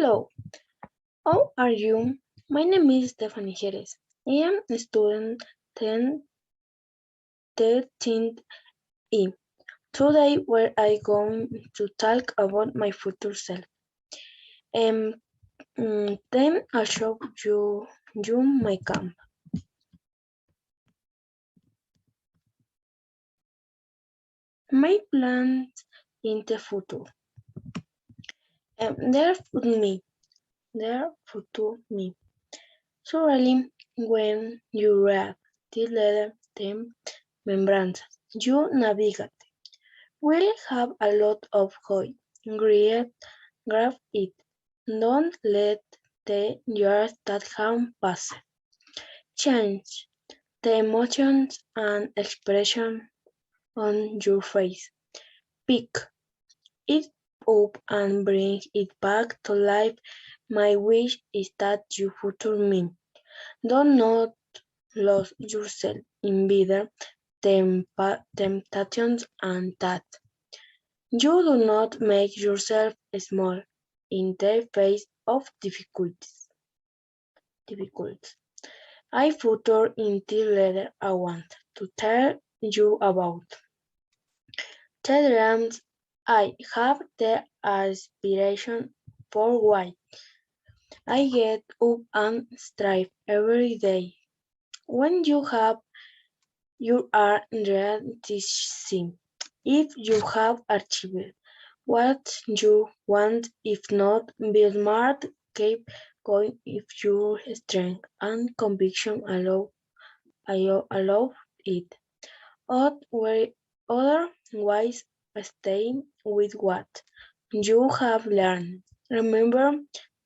Hello, how are you? My name is Stephanie Jerez. I am a student 13th E. Today we are going to talk about my future self. Um, then I'll show you my camp. My plans in the future. There for me. There future me. So really, when you read this letter, the membranes, you navigate. We'll have a lot of joy. Grab it. Don't let the years that have passed change the emotions and expression on your face. Pick it up and bring it back to life. My wish is that you future me. Do not lose yourself in bitter temptations and that you do not make yourself small in the face of difficulties. I future in this letter I want to tell you about. The dreams I have the aspiration for why I get up and strive every day. When you have you are realizing if you have achieved what you want, if not, be smart, keep going if your strength and conviction allow it. Otherwise, stay with what you have learned. Remember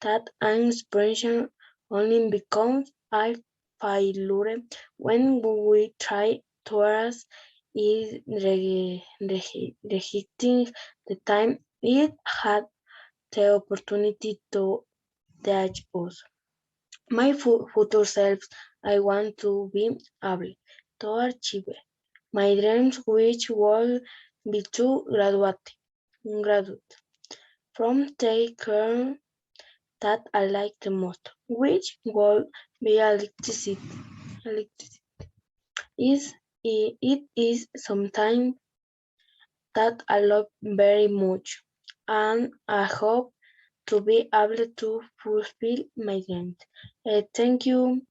that an inspiration only becomes a failure when we try towards it rejecting the time it had the opportunity to teach us. My future self, I want to be able to achieve my dreams, which will be to graduate from the career that I like the most, which will be electricity. It is something that I love very much, and I hope to be able to fulfill my dreams. Thank you.